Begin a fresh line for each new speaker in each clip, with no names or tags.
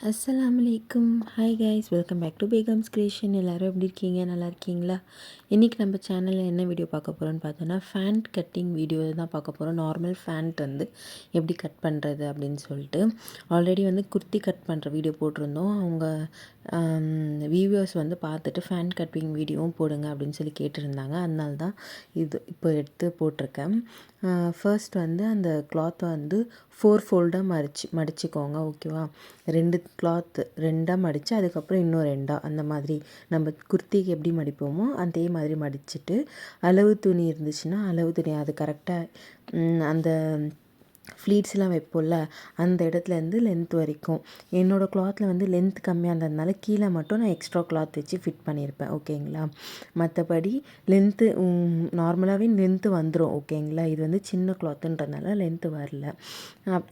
அஸ்ஸலாமு அலைக்கும். Hi guys, welcome back to Begums creation. எல்லோரும் எப்படி இருக்கீங்க? நல்லா இருக்கீங்களா? இன்றைக்கி நம்ம சேனலில் என்ன வீடியோ பார்க்க போகிறோன்னு பார்த்தோன்னா ஃபேண்ட் கட்டிங் வீடியோ தான் பார்க்க போகிறோம். நார்மல் ஃபேண்ட் வந்து எப்படி கட் பண்ணுறது அப்படின்னு சொல்லிட்டு ஆல்ரெடி வந்து குர்த்தி கட் பண்ணுற வீடியோ போட்டிருந்தோம். அவங்க வியூவர்ஸ் வந்து பார்த்துட்டு ஃபேண்ட் கட்டிங் வீடியோவும் போடுங்க அப்படின்னு சொல்லி கேட்டிருந்தாங்க. அதனால தான் இது இப்போ எடுத்து போட்டிருக்கேன். ஃபர்ஸ்ட் வந்து அந்த கிளாத்தை வந்து 4 ஃபோல்டாக மடிச்சுக்கோங்க. ஓகேவா? 2 கிளாத் 2ஆக மடித்து அதுக்கப்புறம் இன்னும் 2ஆக அந்த மாதிரி நம்ம குர்த்திக்கு எப்படி மடிப்போமோ அதே மாதிரி மடிச்சுட்டு அளவு துணி இருந்துச்சுன்னா அளவு துணி அது கரெக்டாக அந்த ஃப்ளீட்ஸ்லாம் வைப்போம்ல அந்த இடத்துலேருந்து லென்த் வரைக்கும். என்னோடய கிளாத்தில் வந்து லென்த் கம்மியாக இருந்ததுனால கீழே மட்டும் நான் எக்ஸ்ட்ரா கிளாத் வச்சு ஃபிட் பண்ணியிருப்பேன். ஓகேங்களா? மற்றபடி லென்த்து நார்மலாகவே லென்த்து வந்துடும். ஓகேங்களா? இது வந்து சின்ன கிளாத்துன்றதுனால லென்த்து வரல.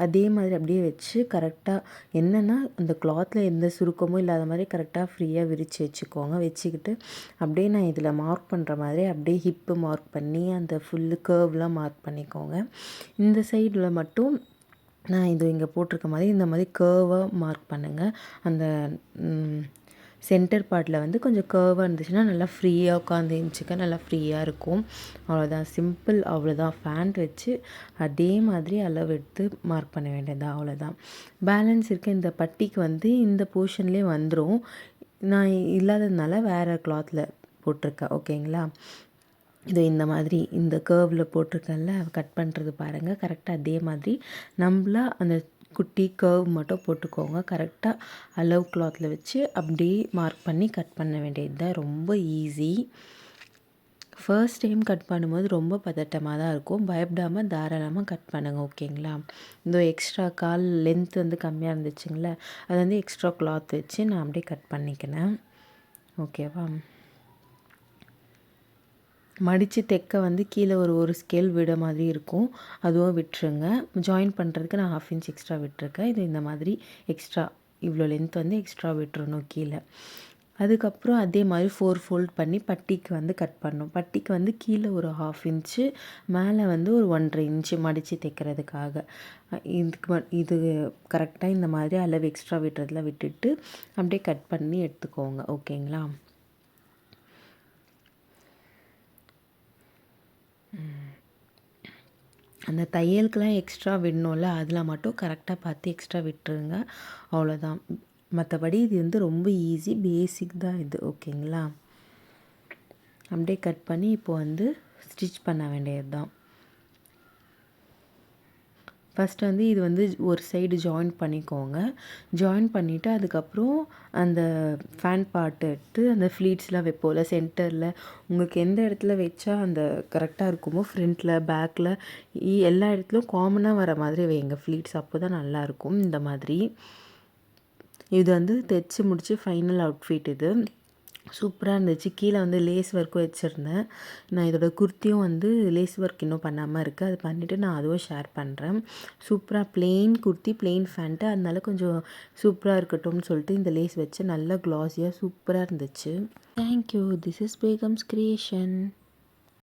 அதே மாதிரி அப்படியே வச்சு கரெக்டாக என்னென்னா அந்த கிளாத்தில் எந்த சுருக்கமும் இல்லாத மாதிரி கரெக்டாக ஃப்ரீயாக விரித்து வச்சுக்கோங்க. வச்சுக்கிட்டு அப்படியே நான் இதில் மார்க் பண்ணுற மாதிரி அப்படியே ஹிப்பு மார்க் பண்ணி அந்த ஃபுல்லு கர்வ்லாம் மார்க் பண்ணிக்கோங்க. இந்த சைடில் மட்டும் நான் இது இங்கே போட்டிருக்க மாதிரி இந்த மாதிரி கர்வாக மார்க் பண்ணுங்கள். அந்த சென்டர் பார்ட்டில் வந்து கொஞ்சம் கர்வாக இருந்துச்சுன்னா நல்லா ஃப்ரீயாக உட்காந்து இருந்துச்சுக்க நல்லா ஃப்ரீயாக இருக்கும். அவ்வளோதான், சிம்பிள். அவ்வளோதான். ஃபேண்ட் வச்சு அதே மாதிரி அளவு எடுத்து மார்க் பண்ண வேண்டியது அவ்வளோதான். பேலன்ஸ் இருக்க இந்த பட்டிக்கு வந்து இந்த போர்ஷன்லேயே வந்துடும். நான் இல்லாததுனால வேறு கிளாத்தில் போட்டிருக்கேன். ஓகேங்களா? இது இந்த மாதிரி இந்த கர்வில் போட்டிருக்கேன்ல கட் பண்ணுறது பாருங்கள். கரெக்டாக அதே மாதிரி நம்மளா அந்த குட்டி கர்வ் மட்டும் போட்டுக்கோங்க. கரெக்டாக அளவு கிளாத்தில் வச்சு அப்படியே மார்க் பண்ணி கட் பண்ண வேண்டியது தான். ரொம்ப ஈஸி. ஃபர்ஸ்ட் டைம் கட் பண்ணும்போது ரொம்ப பதட்டமாக தான் இருக்கும். பயப்படாமல் தாராளமாக கட் பண்ணுங்கள். ஓகேங்களா? இந்த எக்ஸ்ட்ரா கால் லென்த் வந்து கம்மியாக இருந்துச்சுங்களே அது வந்து எக்ஸ்ட்ரா கிளாத் வச்சு நான் அப்படியே கட் பண்ணிக்கினேன். ஓகேவா? மடித்து தைக்க வந்து கீழே ஒரு ஸ்கேல் விட மாதிரி இருக்கும். அதுவும் விட்டுருங்க. ஜாயின் பண்ணுறதுக்கு நான் 1/2 இன்ச் எக்ஸ்ட்ரா விட்டுருக்கேன். இது இந்த மாதிரி எக்ஸ்ட்ரா இவ்வளோ லென்த் வந்து எக்ஸ்ட்ரா விட்டுறணும் கீழே. அதுக்கப்புறம் அதே மாதிரி 4 ஃபோல்ட் பண்ணி பட்டிக்கு வந்து கட் பண்ணணும். பட்டிக்கு வந்து கீழே ஒரு 1/2 இன்ச்சு மேலே வந்து ஒரு 1.5 இன்ச்சு மடித்து தைக்கிறதுக்காக. இது கரெக்டாக இந்த மாதிரி அளவு எக்ஸ்ட்ரா விட்டுறதுல விட்டுட்டு அப்படியே கட் பண்ணி எடுத்துக்கோங்க. ஓகேங்களா? அந்த தையலுக்கெலாம் எக்ஸ்ட்ரா விடணும்ல அதில் மட்டும் கரெக்டாக பார்த்து எக்ஸ்ட்ரா விட்டுருங்க. அவ்வளோதான். மற்றபடி இது வந்து ரொம்ப ஈஸி, பேசிக் தான் இது. ஓகேங்களா? அப்படியே கட் பண்ணி இப்போது வந்து ஸ்டிச் பண்ண வேண்டியது தான். ஃபஸ்ட்டு வந்து இது வந்து ஒரு சைடு ஜாயின் பண்ணிக்கோங்க. ஜாயின் பண்ணிவிட்டு அதுக்கப்புறம் அந்த ஃபேண்ட் பார்ட் எடுத்து அந்த ஃப்ளீட்ஸ்லாம் வைப்போம்ல சென்டரில் உங்களுக்கு எந்த இடத்துல வச்சா அந்த கரெக்டாக இருக்குமோ ஃப்ரண்ட்டில் பேக்கில் எல்லா இடத்துலையும் காமனாக வர மாதிரி வைங்க ஃப்ளீட்ஸ். அப்போ தான் நல்லாயிருக்கும். இந்த மாதிரி இது வந்து தைச்சி முடித்து ஃபைனல் அவுட்ஃபிட் இது. சூப்பராக இருந்துச்சு. கீழே வந்து லேஸ் ஒர்க்கும் வச்சுருந்தேன். நான் இதோட குர்த்தியும் வந்து லேஸ் ஒர்க் இன்னும் பண்ணாமல் இருக்குது. அது பண்ணிவிட்டு நான் அதுவும் ஷேர் பண்ணுறேன். சூப்பராக ப்ளெயின் குர்த்தி, ப்ளெயின் ஃபேண்ட்டு. அதனால கொஞ்சம் சூப்பராக இருக்கட்டும்னு சொல்லிட்டு இந்த லேஸ் வச்சு நல்லா க்ளாஸியாக சூப்பராக இருந்துச்சு. Thank you. This is Begums creation.